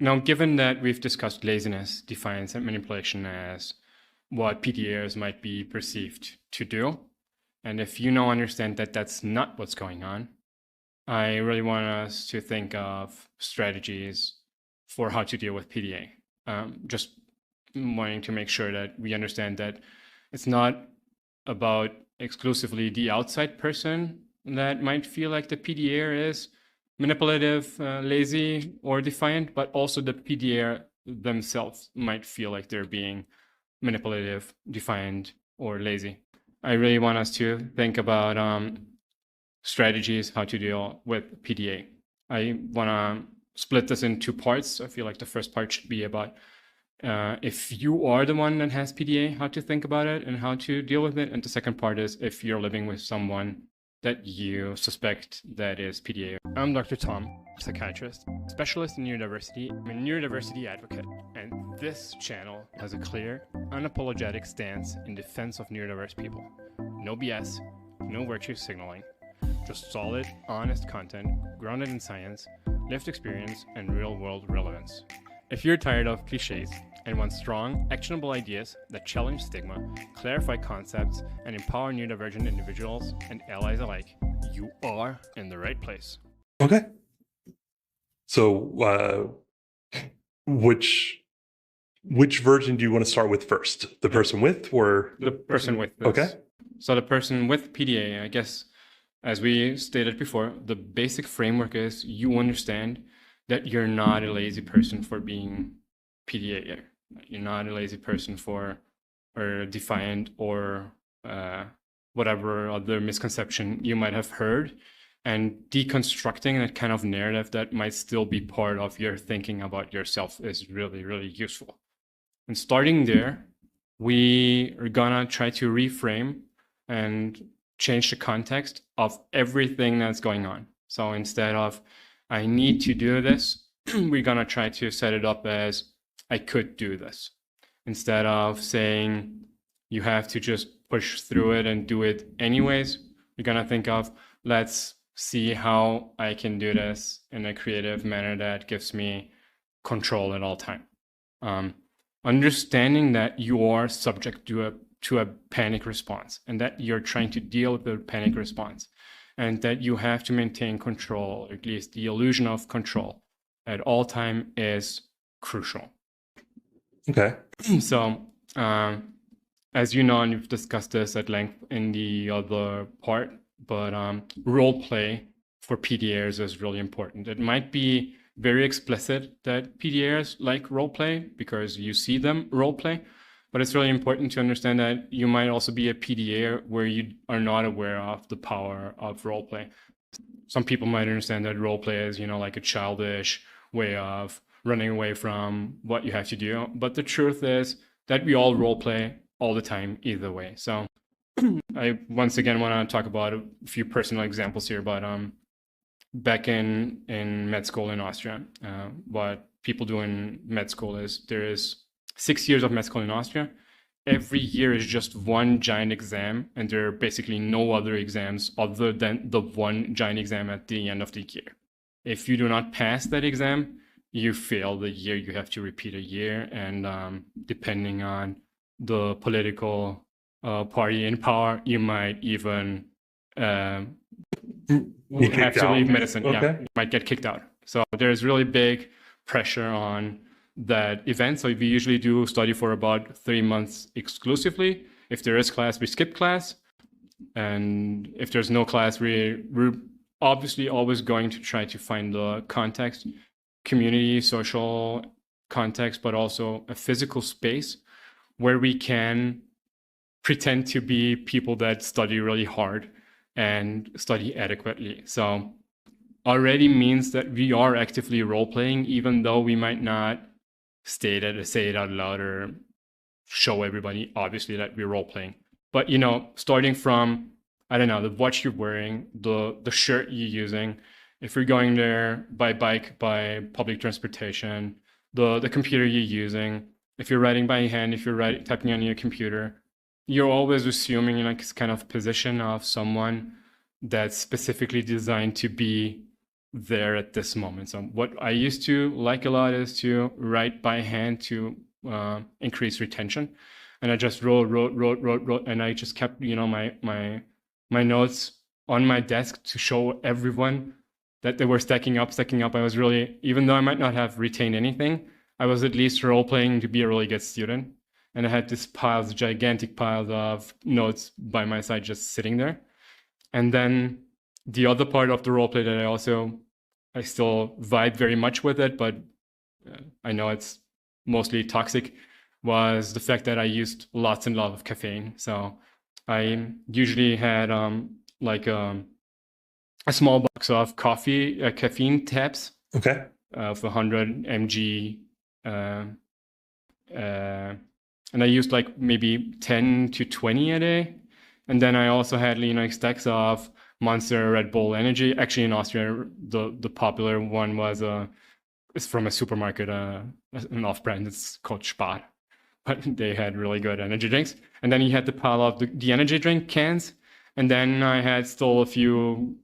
Now, given that we've discussed laziness, defiance, and manipulation as what PDAers might be perceived to do, and if you now understand that that's not what's going on, I really want us to think of strategies for how to deal with PDA. Just wanting to make sure that we understand that it's not about exclusively the outside person that might feel like the PDA is manipulative, lazy, or defiant, but also the PDA themselves might feel like they're being manipulative, defiant, or lazy. I really want us to think about strategies how to deal with PDA. I want to split this in two parts. I feel like the first part should be about if you are the one that has PDA, how to think about it and how to deal with it. And the second part is if you're living with someone that you suspect that is PDA. I'm Dr. Tom, psychiatrist, specialist in neurodiversity. I'm a neurodiversity advocate, and this channel has a clear, unapologetic stance in defense of neurodiverse people. No BS, no virtue signaling, just solid, honest content grounded in science, lived experience, and real-world relevance. If you're tired of cliches and want strong, actionable ideas that challenge stigma, clarify concepts, and empower neurodivergent individuals and allies alike, you are in the right place. Okay. So, which version do you want to start with first? The person with or the person with this. Okay. So the person with PDA, I guess, as we stated before, the basic framework is you understand that you're not a lazy person for being PDA. You're not a lazy person or defiant or whatever other misconception you might have heard, and deconstructing that kind of narrative that might still be part of your thinking about yourself is really, really useful. And starting there, we are gonna try to reframe and change the context of everything that's going on. So instead of I need to do this, we're gonna try to set it up as I could do this. Instead of saying you have to just push through it and do it anyways, we're gonna think of let's see how I can do this in a creative manner that gives me control at all time. Understanding that you are subject to a panic response and that you're trying to deal with the panic response, and that you have to maintain control, or at least the illusion of control, at all time is crucial. Okay. So, as you know, and you've discussed this at length in the other part, but role play for PDAers is really important. It might be very explicit that PDAers like role play because you see them role play, but it's really important to understand that you might also be a PDA where you are not aware of the power of role play. Some people might understand that role play is, like a childish way of running away from what you have to do. But the truth is that we all role play all the time either way. So I once again want to talk about a few personal examples here, but back in med school in Austria, what people do in med school is there is 6 years of med school in Austria. Every year is just one giant exam, and there are basically no other exams other than the one giant exam at the end of the year. If you do not pass that exam, you fail the year. You have to repeat a year, and depending on the political party in power, you might even have to leave medicine. Okay. Yeah, you might get kicked out. So there's really big pressure on that event. So we usually do study for about 3 months exclusively. If there is class, we skip class. And if there's no class, we're obviously always going to try to find the context, community, social context, but also a physical space where we can pretend to be people that study really hard and study adequately. So already means that we are actively role-playing, even though we might not say it out loud or show everybody, obviously, that we're role-playing. But, starting from, I don't know, the watch you're wearing, the shirt you're using, if you're going there by bike, by public transportation, the computer you're using, if you're writing by hand, if you're typing on your computer, you're always assuming like this kind of position of someone that's specifically designed to be there at this moment. So what I used to like a lot is to write by hand to increase retention. And I just wrote, and I just kept, my notes on my desk to show everyone that they were stacking up. I was really, even though I might not have retained anything, I was at least role playing to be a really good student. And I had this gigantic piles of notes by my side just sitting there. And then the other part of the role play that I still vibe very much with it, but I know it's mostly toxic, was the fact that I used lots and lots of caffeine. So I usually had like a small box of caffeine tabs Okay. of 100 mg, and I used like maybe 10 to 20 a day. And then I also had, stacks of Monster, Red Bull Energy. Actually, in Austria, the popular one was it's from a supermarket, an off-brand. It's called Spar, but they had really good energy drinks. And then you had the pile of the energy drink cans. And then I had still a few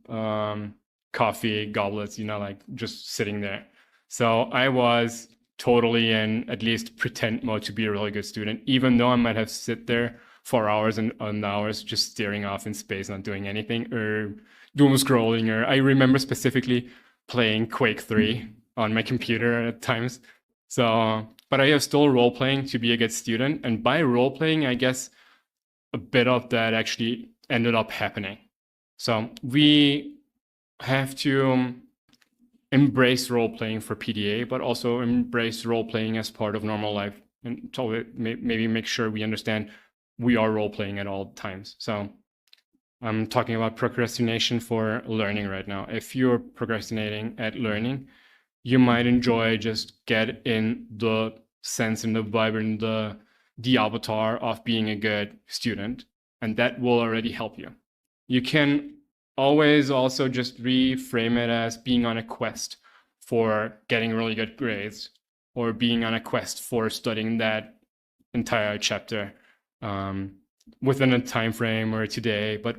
coffee goblets, like just sitting there. So I was totally in at least pretend mode to be a really good student, even though I might have sit there for hours and hours just staring off in space, not doing anything, or doom scrolling. Or I remember specifically playing Quake 3 on my computer at times. So, but I was still role playing to be a good student. And by role playing, I guess a bit of that actually ended up happening. So we have to embrace role playing for PDA, but also embrace role playing as part of normal life, and maybe make sure we understand we are role playing at all times. So I'm talking about procrastination for learning right now. If you're procrastinating at learning, you might enjoy just get in the sense and the vibe and the avatar of being a good student, and that will already help you. You can always also just reframe it as being on a quest for getting really good grades, or being on a quest for studying that entire chapter within a time frame or today, but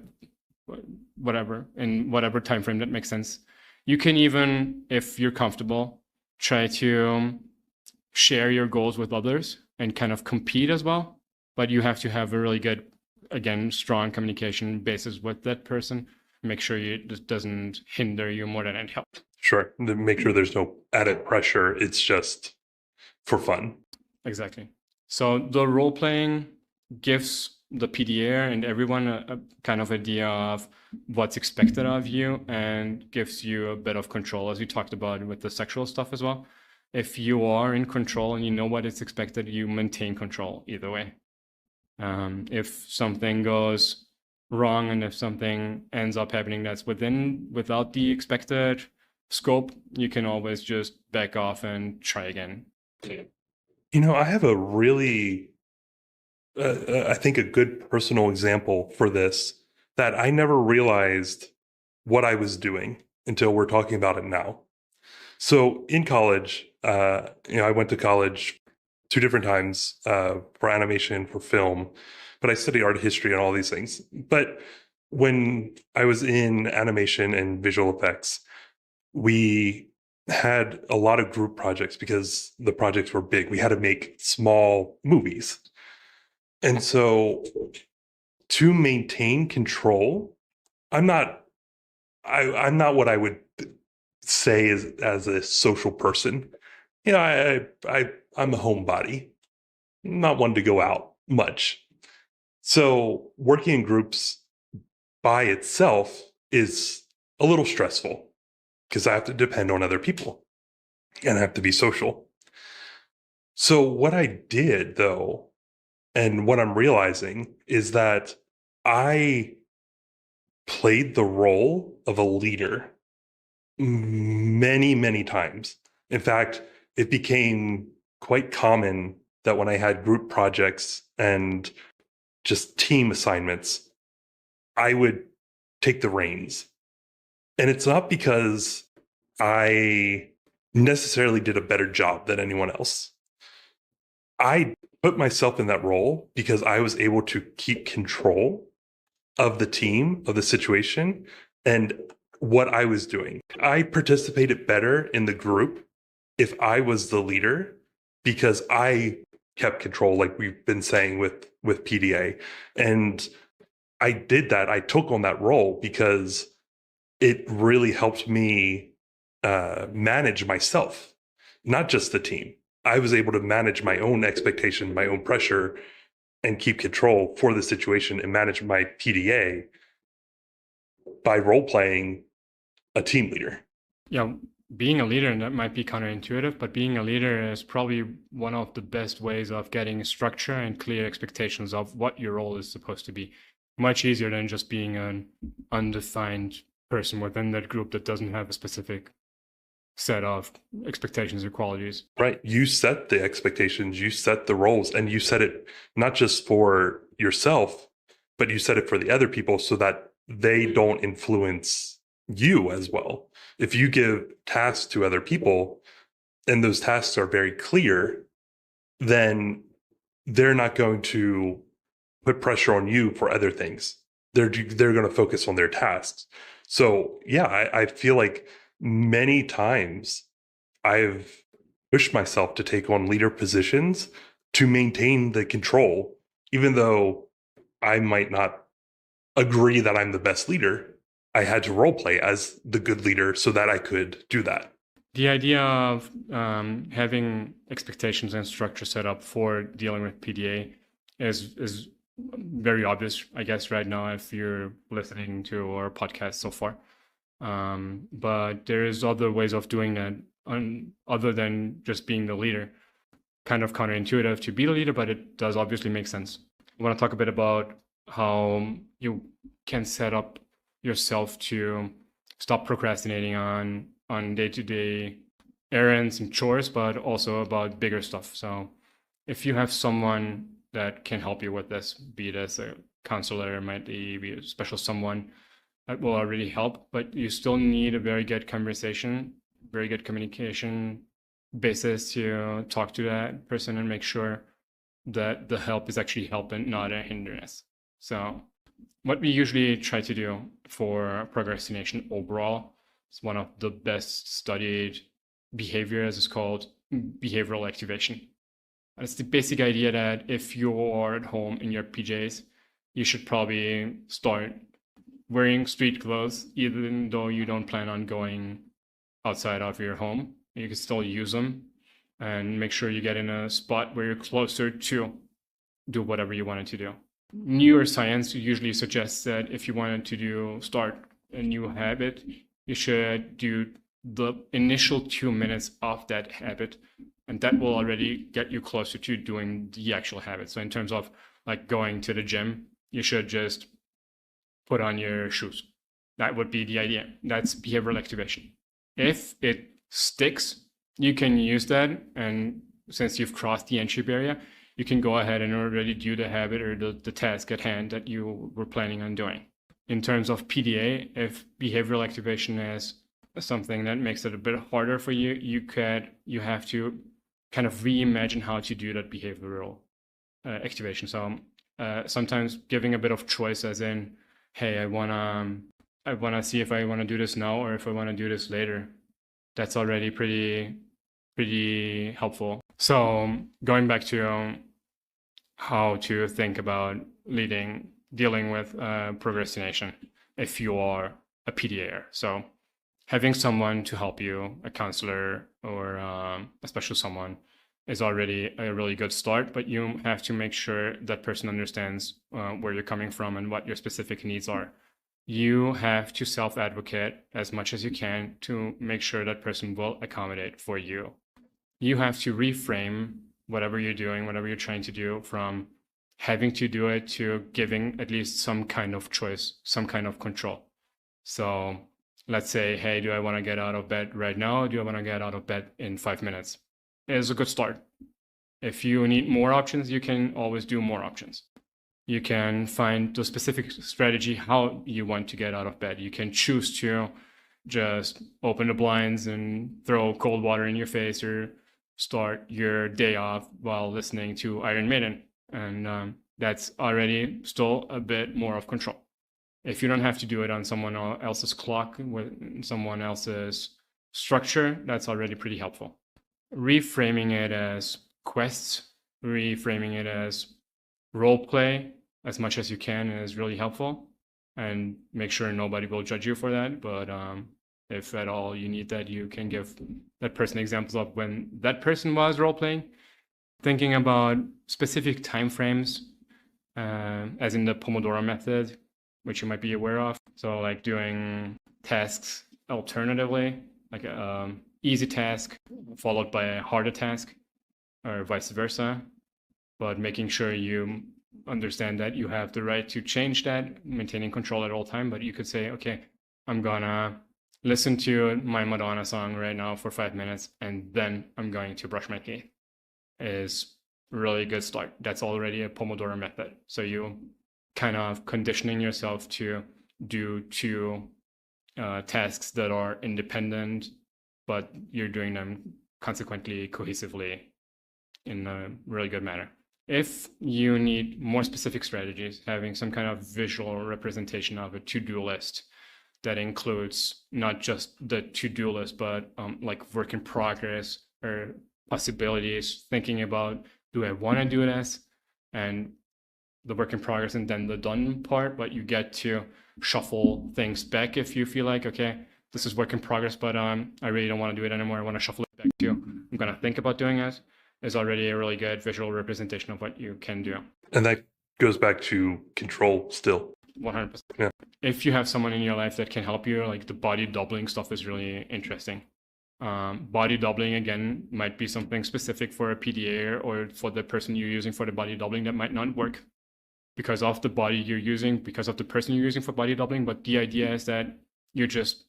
whatever, in whatever time frame that makes sense. You can even, if you're comfortable, try to share your goals with others and kind of compete as well. But you have to have a really good, again, strong communication basis with that person. Make sure it doesn't hinder you more than it helps. Sure. Make sure there's no added pressure. It's just for fun. Exactly. So the role playing gives the PDA and everyone a kind of idea of what's expected of you, and gives you a bit of control, as we talked about with the sexual stuff as well. If you are in control and you know what is expected, you maintain control either way. If something goes wrong and if something ends up happening that's without the expected scope, you can always just back off and try again. I have a really, I think a good personal example for this, that I never realized what I was doing until we're talking about it now. So in college, I went to college 2 different times for animation, for film, but I studied art history and all these things. But when I was in animation and visual effects, we had a lot of group projects because the projects were big. We had to make small movies. And so to maintain control, I'm not what I would say as a social person. I'm a homebody, not one to go out much. So working in groups by itself is a little stressful because I have to depend on other people and I have to be social. So what I did, though, and what I'm realizing, is that I played the role of a leader many, many times. In fact, it became quite common that when I had group projects and just team assignments, I would take the reins. And it's not because I necessarily did a better job than anyone else. I put myself in that role because I was able to keep control of the team, of the situation, and what I was doing. I participated better in the group if I was the leader because I kept control, like we've been saying with PDA. And I did that. I took on that role because it really helped me manage myself, not just the team. I was able to manage my own expectation, my own pressure, and keep control for the situation and manage my PDA by role playing a team leader. Yeah, being a leader, and that might be counterintuitive, but being a leader is probably one of the best ways of getting structure and clear expectations of what your role is supposed to be. Much easier than just being an undefined person within that group that doesn't have a specific set of expectations or qualities. Right. You set the expectations, you set the roles, and you set it not just for yourself, but you set it for the other people so that they don't influence you as well. If you give tasks to other people and those tasks are very clear, then they're not going to put pressure on you for other things. They're going to focus on their tasks. So yeah, I feel like many times I've pushed myself to take on leader positions to maintain the control, even though I might not agree that I'm the best leader. I had to role play as the good leader so that I could do that. The idea of having expectations and structure set up for dealing with PDA is very obvious, I guess, right now if you're listening to our podcast so far. But there is other ways of doing that other than just being the leader. Kind of counterintuitive to be the leader, but it does obviously make sense. I want to talk a bit about how you can set up yourself to stop procrastinating on day-to-day errands and chores, but also about bigger stuff. So if you have someone that can help you with this, be it as a counselor, might be a special someone, that will already help, but you still need a very good conversation, very good communication basis to talk to that person and make sure that the help is actually help and not a hindrance. So what we usually try to do for procrastination overall is one of the best studied behaviors is called behavioral activation. And it's the basic idea that if you're at home in your PJs, you should probably start wearing street clothes, even though you don't plan on going outside of your home. You can still use them and make sure you get in a spot where you're closer to do whatever you wanted to do. Neuroscience usually suggests that if you wanted to start a new habit, you should do the initial 2 minutes of that habit, and that will already get you closer to doing the actual habit. So in terms of like going to the gym, you should just put on your shoes. That would be the idea. That's behavioral activation. If it sticks, you can use that. And since you've crossed the entry barrier, you can go ahead and already do the habit or the task at hand that you were planning on doing. In terms of PDA, if behavioral activation is something that makes it a bit harder for you, you have to kind of reimagine how to do that behavioral activation. So sometimes giving a bit of choice, as in, hey, I wanna see if I wanna do this now or if I wanna do this later. That's already pretty helpful. So going back to how to think about dealing with procrastination if you are a PDAer. So having someone to help you, a counselor or a special someone, is already a really good start, but you have to make sure that person understands where you're coming from and what your specific needs are. You have to self-advocate as much as you can to make sure that person will accommodate for you. You have to reframe whatever you're doing, whatever you're trying to do, from having to do it to giving at least some kind of choice, some kind of control. So let's say, hey, do I want to get out of bed right now? Or do I want to get out of bed in 5 minutes? It's a good start. If you need more options, you can always do more options. You can find the specific strategy how you want to get out of bed. You can choose to just open the blinds and throw cold water in your face, or start your day off while listening to Iron Maiden. And that's already still a bit more of control. If you don't have to do it on someone else's clock, with someone else's structure, that's already pretty helpful. Reframing it as quests, reframing it as role play as much as you can is really helpful, and make sure nobody will judge you for that. But if at all you need that, you can give that person examples of when that person was role playing. Thinking about specific time frames, as in the Pomodoro method, which you might be aware of. So like doing tasks alternatively, like an easy task followed by a harder task, or vice versa. But making sure you understand that you have the right to change that, maintaining control at all time. But you could say, okay, I'm gonna listen to my Madonna song right now for 5 minutes, and then I'm going to brush my teeth. Is really good start. That's already a Pomodoro method. So you kind of conditioning yourself to do two tasks that are independent, but you're doing them consequently cohesively in a really good manner. If you need more specific strategies, having some kind of visual representation of a to-do list that includes not just the to-do list, but like work in progress or possibilities, thinking about, do I want to do this, and the work in progress, and then the done part. But you get to shuffle things back if you feel like, okay, this is work in progress, but I really don't want to do it anymore. I want to shuffle it back to, I'm going to think about doing it, is already a really good visual representation of what you can do. And that goes back to control still. 100%. Yeah. If you have someone in your life that can help you, like the body doubling stuff is really interesting. Body doubling, again, might be something specific for a PDA or for the person you're using for the body doubling that might not work because of the body you're using, because of the person you're using for body doubling. But the idea is that you just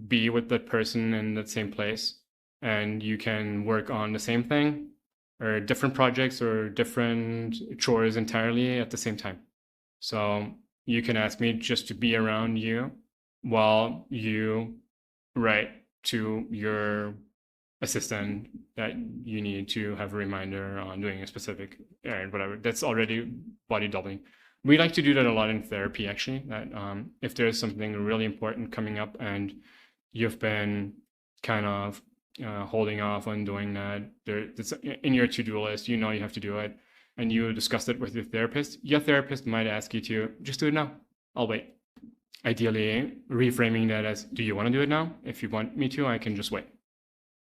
be with that person in that same place, and you can work on the same thing or different projects or different chores entirely at the same time. So you can ask me just to be around you while you write to your assistant that you need to have a reminder on doing a specific errand, whatever. That's already body doubling. We like to do that a lot in therapy, actually, that if there's something really important coming up and you've been kind of holding off on doing that, it's in your to-do list, you know you have to do it, and you discuss it with your therapist might ask you to just do it now. I'll wait. Ideally, reframing that as, do you want to do it now? If you want me to, I can just wait.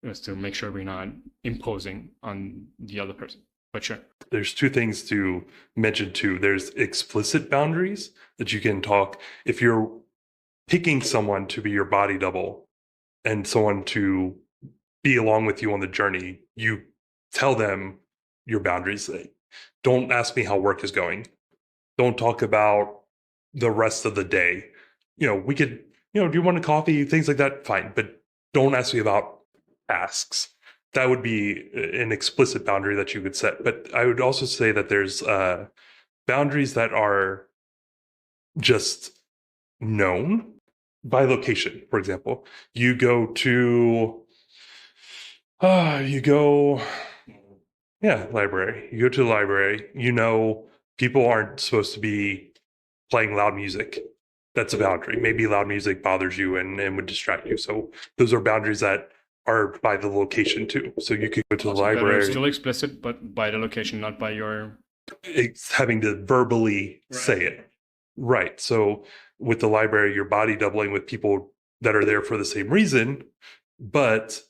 Just to make sure we're not imposing on the other person. But sure. There's two things to mention too. There's explicit boundaries that you can talk. If you're picking someone to be your body double and someone to be along with you on the journey, you tell them your boundaries. Don't ask me how work is going. Don't talk about the rest of the day. We could, do you want a coffee? Things like that, fine. But don't ask me about tasks. That would be an explicit boundary that you could set. But I would also say that there's boundaries that are just known by location. For example, you go to library. You go to the library, people aren't supposed to be playing loud music. That's a boundary. Maybe loud music bothers you and would distract you. So those are boundaries that are by the location too. So you could go to the library. Still explicit, but by the location, not by your... It's having to verbally say it. Right. So with the library, you're body doubling with people that are there for the same reason, but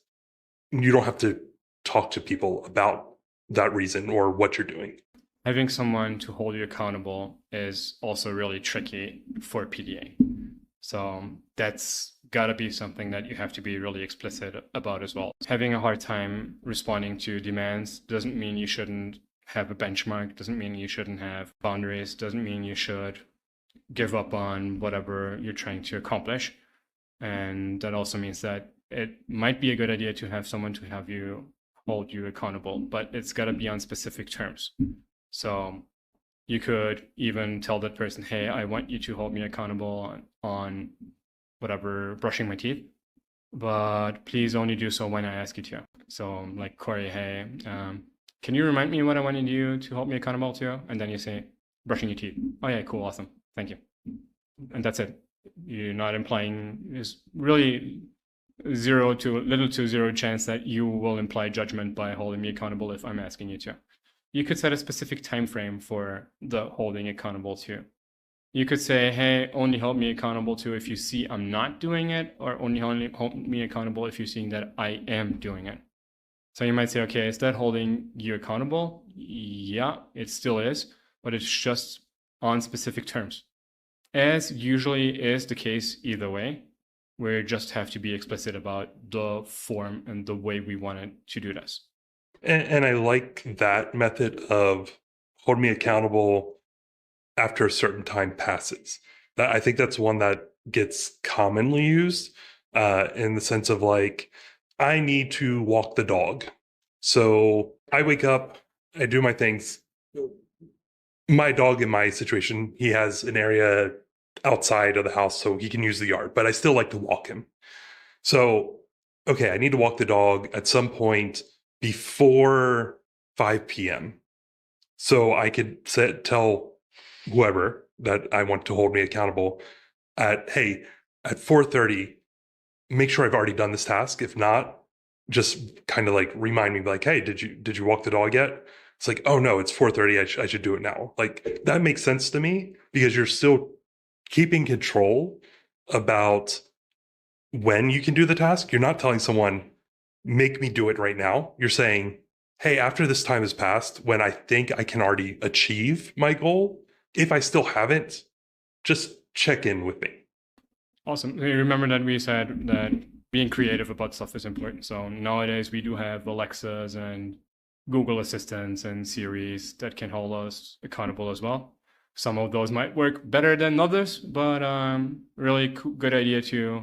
you don't have to talk to people about that reason or what you're doing. Having someone to hold you accountable is also really tricky for PDA. So that's got to be something that you have to be really explicit about as well. Having a hard time responding to demands doesn't mean you shouldn't have a benchmark, doesn't mean you shouldn't have boundaries, doesn't mean you should give up on whatever you're trying to accomplish. And that also means that it might be a good idea to have someone to have you hold you accountable, but it's got to be on specific terms. So you could even tell that person, hey, I want you to hold me accountable on whatever, brushing my teeth, but please only do so when I ask you to. So like, Corey, hey, can you remind me what I wanted you to hold me accountable to? And then you say, brushing your teeth. Oh yeah, cool, awesome, thank you. And that's it. You're not implying, there's really little to zero chance that you will imply judgment by holding me accountable if I'm asking you to. You could set a specific time frame for the holding accountable to. You could say, hey, only hold me accountable to if you see I'm not doing it, or only hold me accountable if you're seeing that I am doing it. So you might say, okay, is that holding you accountable? Yeah, it still is, but it's just on specific terms. As usually is the case either way, we just have to be explicit about the form and the way we wanted to do this. And I like that method of hold me accountable after a certain time passes. I think that's one that gets commonly used in the sense of like, I need to walk the dog. So I wake up, I do my things. My dog in my situation, he has an area outside of the house so he can use the yard, but I still like to walk him. So, okay, I need to walk the dog at some point before 5 p.m. So I could tell whoever that I want to hold me accountable hey, at 4:30, make sure I've already done this task. If not, just kind of like remind me like, hey, did you walk the dog yet? It's like, oh no, it's 4:30. I should do it now. Like that makes sense to me because you're still keeping control about when you can do the task. You're not telling someone, make me do it right now. You're saying, hey, after this time has passed, when I think I can already achieve my goal, if I still haven't, just check in with me. Awesome. Remember that we said that being creative about stuff is important. So nowadays we do have Alexas and Google Assistants and Siris that can hold us accountable as well. Some of those might work better than others, but really good idea to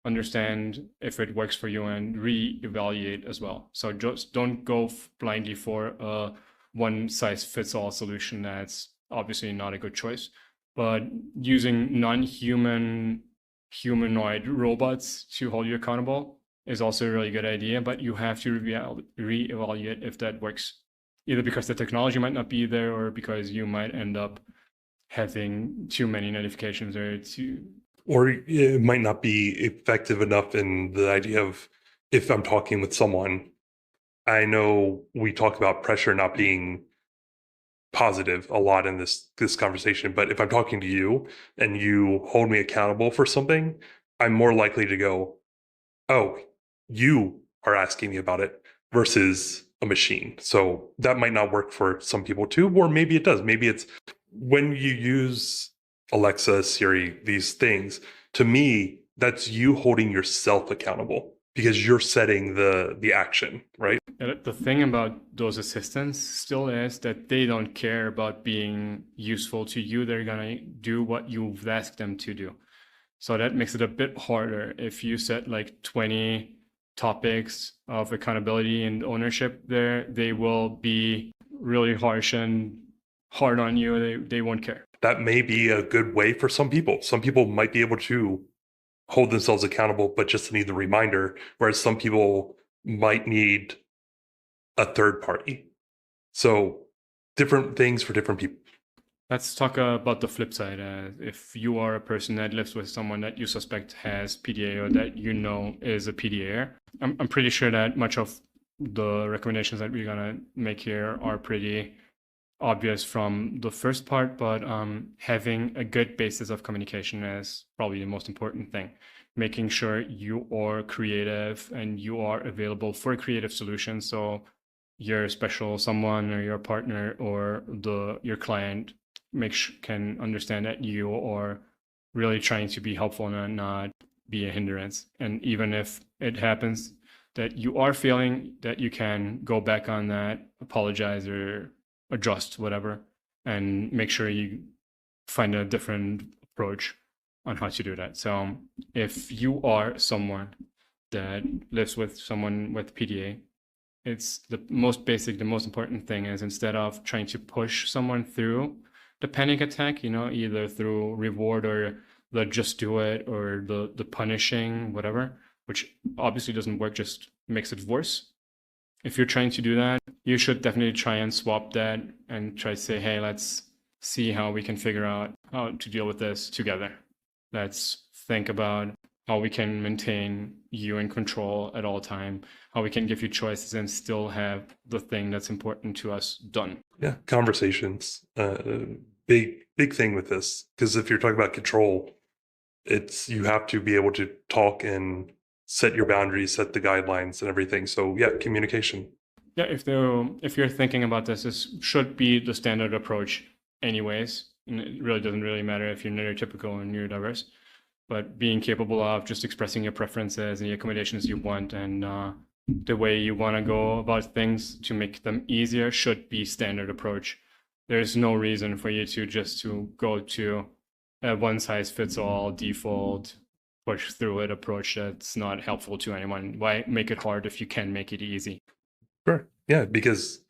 understand if it works for you and re-evaluate as well. So just don't go blindly for a one-size-fits-all solution. That's obviously not a good choice. But using non-human humanoid robots to hold you accountable is also a really good idea, but you have to re-evaluate if that works, either because the technology might not be there or because you might end up having too many notifications or it might not be effective enough in the idea of if I'm talking with someone. I know we talk about pressure not being positive a lot in this conversation, but if I'm talking to you and you hold me accountable for something, I'm more likely to go, oh, you are asking me about it versus a machine. So that might not work for some people too, or maybe it does. Maybe it's when you use Alexa, Siri, these things, to me, that's you holding yourself accountable because you're setting the action, right? The thing about those assistants still is that they don't care about being useful to you. They're gonna do what you've asked them to do. So that makes it a bit harder. If you set like 20 topics of accountability and ownership there, they will be really harsh and hard on you. They won't care. That may be a good way for some people. Some people might be able to hold themselves accountable, but just need the reminder, whereas some people might need a third party. So different things for different people. Let's talk about the flip side. If you are a person that lives with someone that you suspect has PDA or that you know is a PDA, I'm pretty sure that much of the recommendations that we're gonna make here are pretty obvious from the first part, but having a good basis of communication is probably the most important thing. Making sure you are creative and you are available for creative solutions. So your special someone or your partner or your client can understand that you are really trying to be helpful and not be a hindrance. And even if it happens that you are failing, that you can go back on that, apologize or adjust, whatever, and make sure you find a different approach on how to do that. So if you are someone that lives with someone with PDA, it's the most basic, the most important thing is instead of trying to push someone through the panic attack, either through reward or the just do it or the punishing, whatever, which obviously doesn't work, just makes it worse. If you're trying to do that, you should definitely try and swap that and try to say, hey, let's see how we can figure out how to deal with this together. Let's think about how we can maintain you in control at all time, how we can give you choices and still have the thing that's important to us done. Yeah, conversations. Big thing with this, because if you're talking about control, it's you have to be able to talk and set your boundaries, set the guidelines and everything. So yeah, communication. Yeah, if you're thinking about this should be the standard approach anyways. And it really doesn't really matter if you're neurotypical or neurodiverse, but being capable of just expressing your preferences and the accommodations you want and the way you want to go about things to make them easier should be standard approach. There's no reason for you to just to go to a one size fits all default push through it approach that's not helpful to anyone. Why make it hard if you can make it easy? Sure. Yeah, because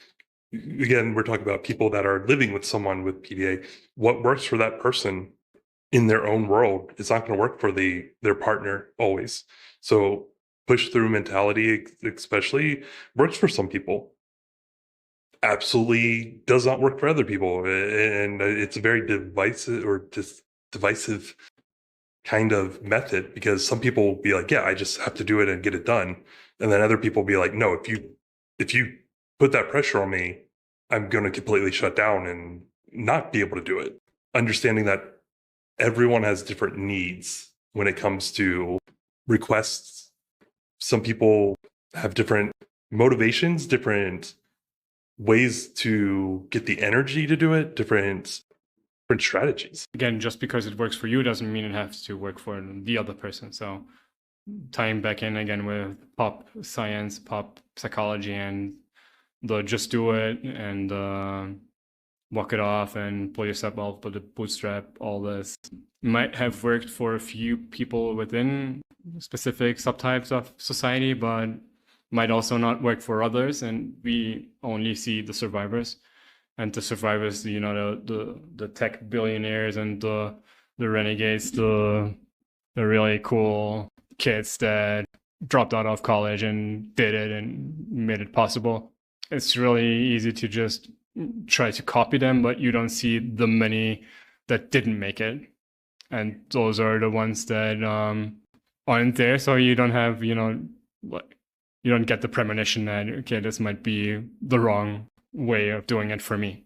again, we're talking about people that are living with someone with PDA. What works for that person in their own world is not going to work for their partner always. So push through mentality, especially, works for some people. Absolutely does not work for other people, and it's a very divisive kind of method, because some people will be like, yeah, I just have to do it and get it done, and then other people will be like, no, if you put that pressure on me, I'm going to completely shut down and not be able to do it. Understanding that everyone has different needs when it comes to requests. Some people have different motivations, different ways to get the energy to do it, different strategies. Again, just because it works for you doesn't mean it has to work for the other person. So tying back in again with pop science, pop psychology, and the just do it and walk it off and pull yourself up with the bootstrap, all this might have worked for a few people within specific subtypes of society, but might also not work for others. And we only see the survivors. And the survivors, you know, the tech billionaires and the renegades, the really cool kids that dropped out of college and did it and made it possible. It's really easy to just try to copy them, but you don't see the many that didn't make it. And those are the ones that aren't there. So you don't have, you know, you don't get the premonition that, okay, this might be the wrong way of doing it for me.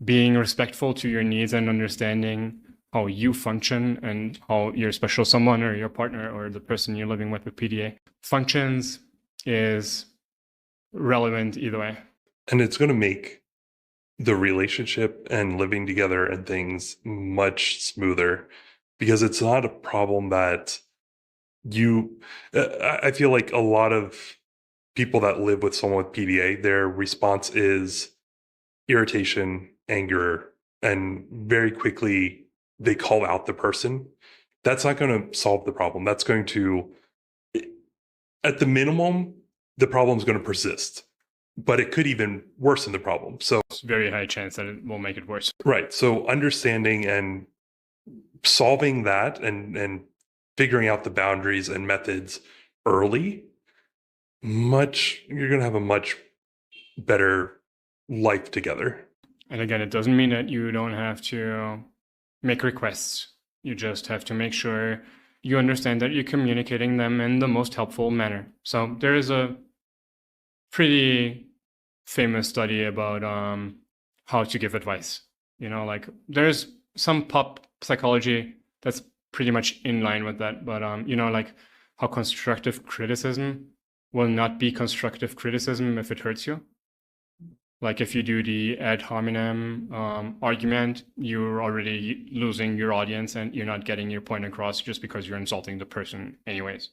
Being respectful to your needs and understanding how you function and how your special someone or your partner or the person you're living with PDA functions is relevant either way. And it's going to make the relationship and living together and things much smoother, because it's not a problem that I feel like a lot of people that live with someone with PDA, their response is irritation, anger, and very quickly they call out the person. That's not going to solve the problem. That's going to, at the minimum, the problem is going to persist, but it could even worsen the problem. So it's a very high chance that it will make it worse. Right. So understanding and solving that and figuring out the boundaries and methods early, you're going to have a much better life together. And again, it doesn't mean that you don't have to make requests. You just have to make sure you understand that you're communicating them in the most helpful manner. So there is a pretty famous study about how to give advice. You know, like there's some pop psychology that's pretty much in line with that. But, you know, like how constructive criticism will not be constructive criticism if it hurts you. Like if you do the ad hominem argument, you're already losing your audience and you're not getting your point across just because you're insulting the person anyways.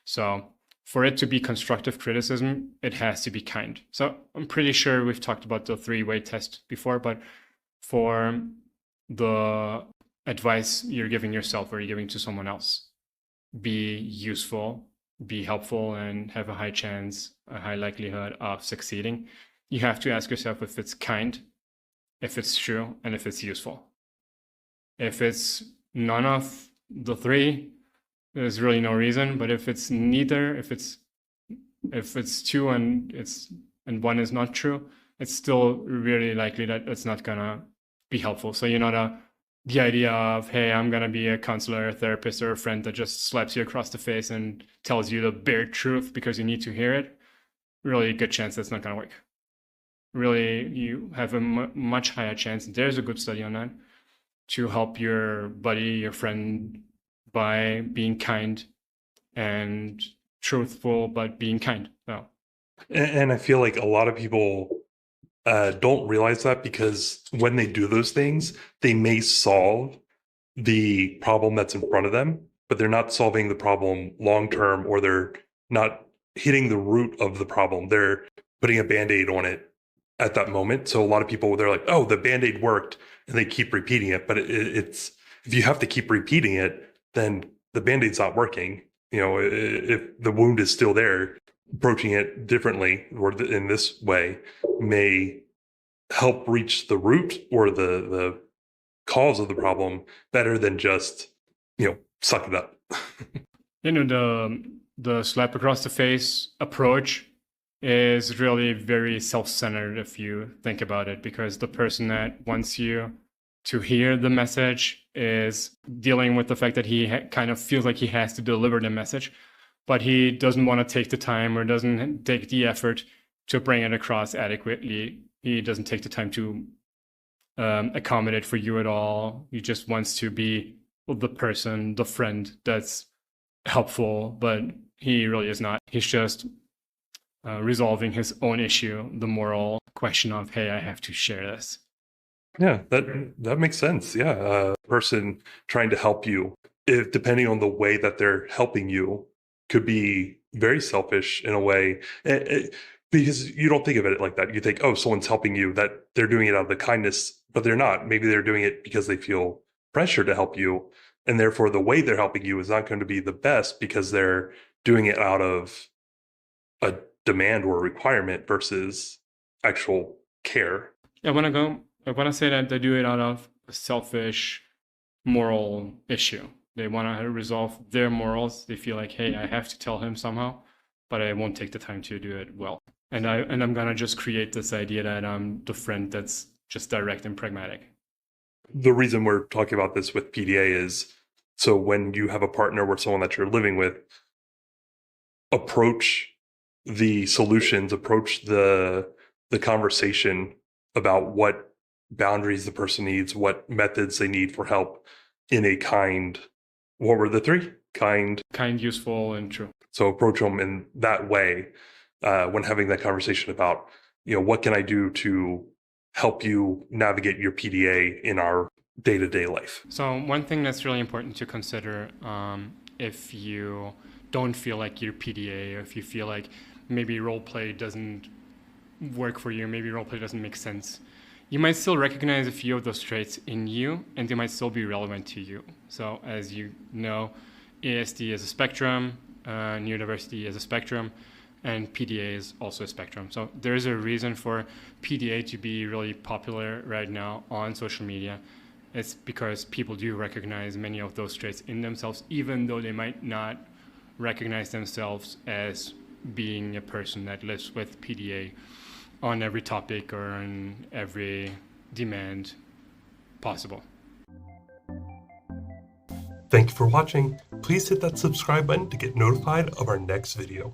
So for it to be constructive criticism, it has to be kind. So I'm pretty sure we've talked about the 3-way test before, but for the advice you're giving yourself or you're giving to someone else, be useful, be helpful, and have a high likelihood of succeeding. You have to ask yourself if it's kind, if it's true, and if it's useful. If it's none of the 3, there's really no reason. But if it's neither, if it's 2 and 1 is not true, it's still really likely that it's not gonna be helpful. So, the idea of, hey, I'm going to be a counselor, a therapist, or a friend that just slaps you across the face and tells you the bare truth because you need to hear it, really good chance that's not going to work. Really, you have a much higher chance, there's a good study on that, to help your buddy, your friend, by being kind and truthful, but being kind. So, And I feel like a lot of people don't realize that, because when they do those things, they may solve the problem that's in front of them, but they're not solving the problem long term, or they're not hitting the root of the problem. They're putting a band-aid on it at that moment. So a lot of people, they're like, oh, the band-aid worked, and they keep repeating it. But it's, if you have to keep repeating it, then the band-aid's not working. If the wound is still there, approaching it differently or in this way may help reach the root or the cause of the problem better than just suck it up. The slap across the face approach is really very self-centered if you think about it, because the person that wants you to hear the message is dealing with the fact that he kind of feels like he has to deliver the message, but he doesn't want to take the time or doesn't take the effort to bring it across adequately. He doesn't take the time to accommodate for you at all. He just wants to be the person, the friend that's helpful, but he really is not. He's just resolving his own issue, the moral question of, hey, I have to share this. Yeah, that makes sense. Yeah, a person trying to help you, if depending on the way that they're helping you, could be very selfish in a way. Because you don't think of it like that. You think, oh, someone's helping you, that they're doing it out of the kindness, but they're not. Maybe they're doing it because they feel pressure to help you. And therefore, the way they're helping you is not going to be the best, because they're doing it out of a demand or a requirement versus actual care. I want to say that they do it out of a selfish moral issue. They want to resolve their morals. They feel like, hey, I have to tell him somehow, but I won't take the time to do it well. And I'm gonna just create this idea that I'm the friend that's just direct and pragmatic. The reason we're talking about this with PDA is, so when you have a partner or someone that you're living with, approach the solutions, approach the conversation about what boundaries the person needs, what methods they need for help, in a kind, what were the three? Kind, useful, and true. So approach them in that way when having that conversation about, what can I do to help you navigate your PDA in our day-to-day life. So one thing that's really important to consider, if you don't feel like your PDA, or if you feel like maybe role play doesn't work for you, maybe role play doesn't make sense, you might still recognize a few of those traits in you, and they might still be relevant to you. So as you know, ASD is a spectrum, neurodiversity is a spectrum, and PDA is also a spectrum. So there's a reason for PDA to be really popular right now on social media. It's because people do recognize many of those traits in themselves, even though they might not recognize themselves as being a person that lives with PDA on every topic or on every demand possible. Thank you for watching. Please hit that subscribe button to get notified of our next video.